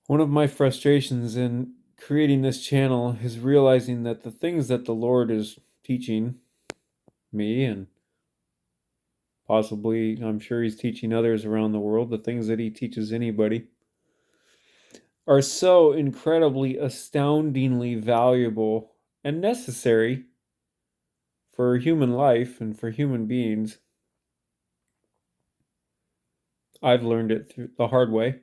One of my frustrations in creating this channel is realizing that the things that the Lord is teaching me, and possibly I'm sure He's teaching others around the world, the things that He teaches anybody, are so incredibly, astoundingly valuable and necessary for human life and for human beings. I've learned it through the hard way,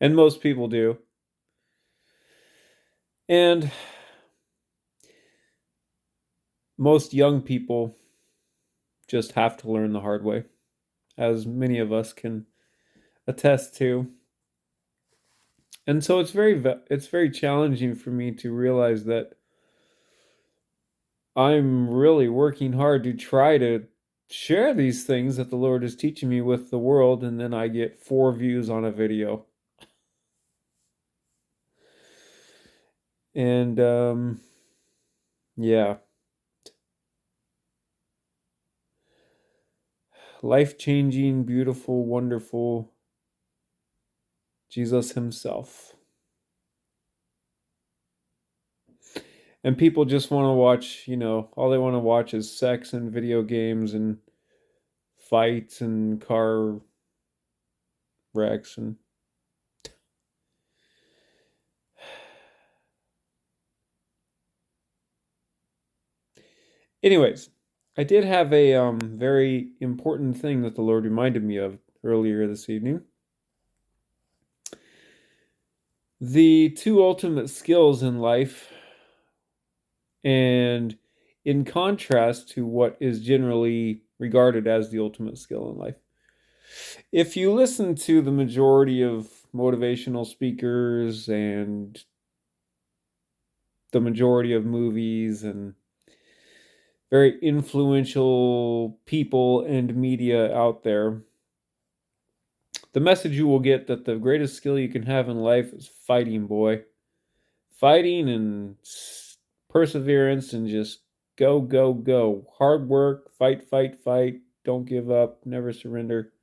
and most people do. And most young people just have to learn the hard way, as many of us can attest to. And so it's very challenging for me to realize that I'm really working hard to try to share these things that the Lord is teaching me with the world, and then I get 4 views on a video. And yeah, life-changing, beautiful, wonderful Jesus Himself. And people just want to watch, all they want to watch is sex and video games and fights and car wrecks and anyways, I did have a very important thing that the Lord reminded me of earlier this evening. The two ultimate skills in life, and in contrast to what is generally regarded as the ultimate skill in life. If you listen to the majority of motivational speakers and the majority of movies and very influential people and media out there, the message you will get that the greatest skill you can have in life is fighting, boy. Fighting and perseverance and just go, go, go. Hard work, fight, fight, fight. Don't give up, never surrender.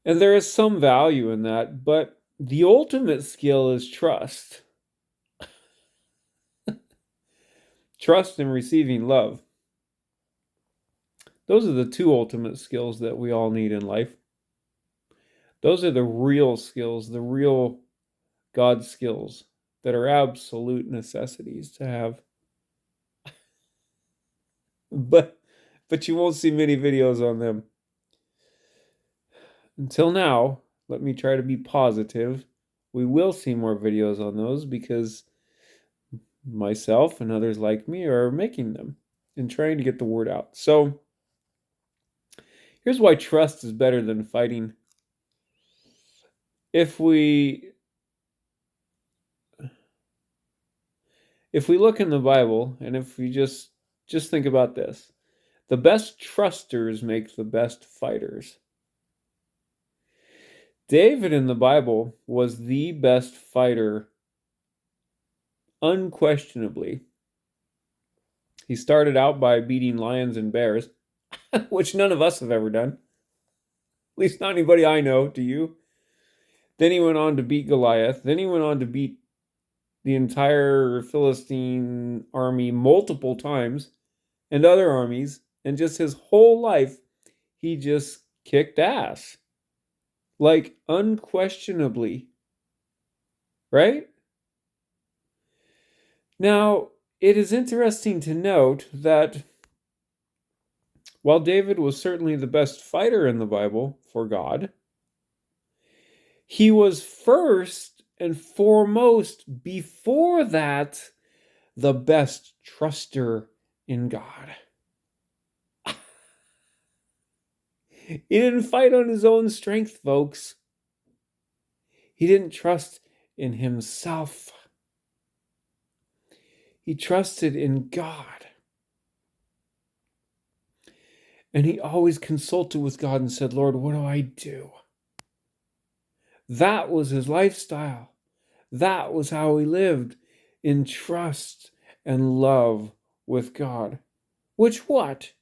And there is some value in that, but the ultimate skill is trust. Trust in receiving love. Those are the two ultimate skills that we all need in life. Those are the real skills, the real God skills that are absolute necessities to have. But you won't see many videos on them. Until now, let me try to be positive. We will see more videos on those because myself and others like me are making them and trying to get the word out. So, here's why trust is better than fighting. If we look in the Bible, and if we just think about this, the best trusters make the best fighters. David in the Bible was the best fighter, unquestionably. He started out by beating lions and bears, which none of us have ever done. At least not anybody I know. Do you? Then he went on to beat Goliath. Then he went on to beat the entire Philistine army multiple times and other armies. And just his whole life, he just kicked ass. Like, unquestionably. Right? Now, it is interesting to note that while David was certainly the best fighter in the Bible for God, he was first and foremost, before that, the best truster in God. He didn't fight on his own strength, folks. He didn't trust in himself. He trusted in God. And he always consulted with God and said, Lord, what do I do? That was his lifestyle. That was how he lived, in trust and love with God. Which what?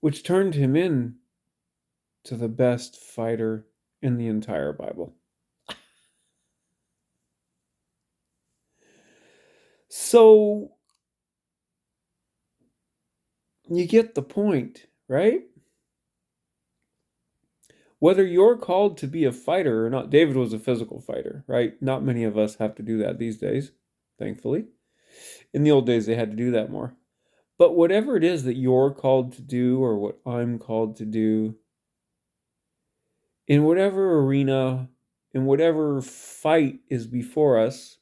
Which turned him in to the best fighter in the entire Bible. So you get the point, right? Whether you're called to be a fighter or not, David was a physical fighter, right? Not many of us have to do that these days, thankfully. In the old days, they had to do that more. But whatever it is that you're called to do or what I'm called to do, in whatever arena, in whatever fight is before us,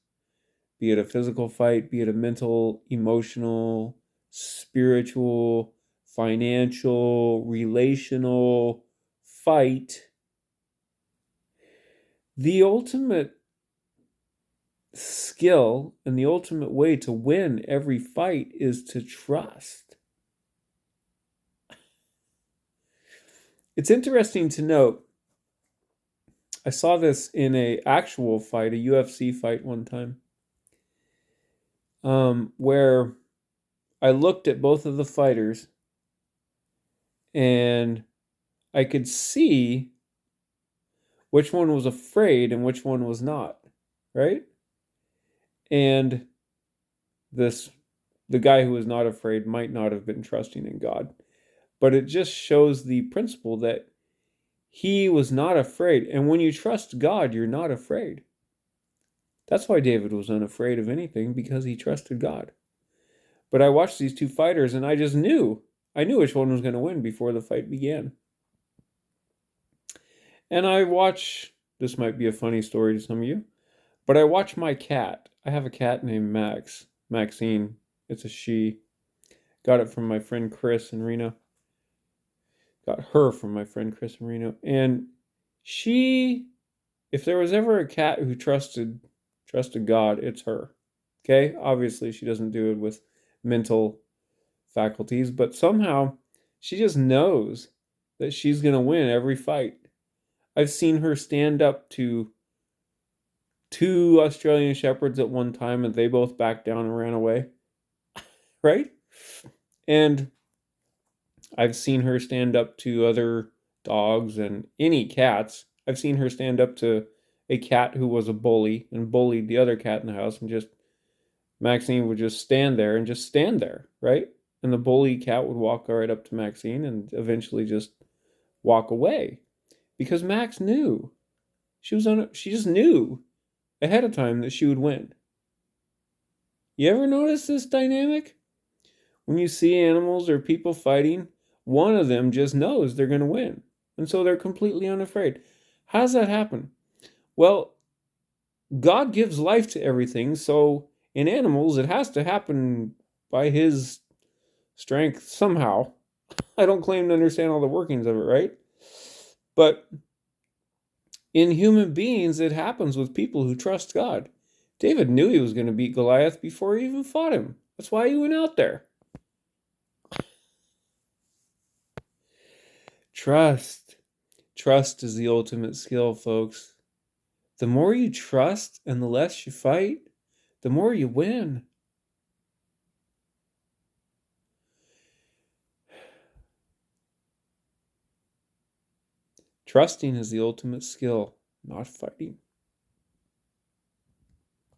be it a physical fight, be it a mental, emotional, spiritual, financial, relational fight, the ultimate skill and the ultimate way to win every fight is to trust. It's interesting to note, I saw this in a actual fight, a UFC fight one time, where I looked at both of the fighters and I could see which one was afraid and which one was not, right? And the guy who was not afraid might not have been trusting in God, but it just shows the principle that he was not afraid. And when you trust God, you're not afraid. That's why David was unafraid of anything, because he trusted God. But I watched these two fighters and I just knew. I knew which one was going to win before the fight began. And I watch, this might be a funny story to some of you, but I watch my cat. I have a cat named Maxine. It's a she. Got it from my friend Chris in Reno. Got her from my friend Chris in Reno. And she, if there was ever a cat who trusted God, it's her. Okay? Obviously, she doesn't do it with mental faculties, but somehow she just knows that she's going to win every fight. I've seen her stand up to 2 Australian Shepherds at one time and they both backed down and ran away. Right? And I've seen her stand up to other dogs and any cats. I've seen her stand up to a cat who was a bully and bullied the other cat in the house, and just Maxine would just stand there, right? And the bully cat would walk right up to Maxine and eventually just walk away because Max knew. She just knew ahead of time that she would win. You ever notice this dynamic? When you see animals or people fighting, one of them just knows they're going to win. And so they're completely unafraid. How does that happen? Well, God gives life to everything, so in animals, it has to happen by His strength somehow. I don't claim to understand all the workings of it, right? But in human beings, it happens with people who trust God. David knew he was going to beat Goliath before he even fought him. That's why he went out there. Trust. Trust is the ultimate skill, folks. The more you trust and the less you fight, the more you win. Trusting is the ultimate skill, not fighting.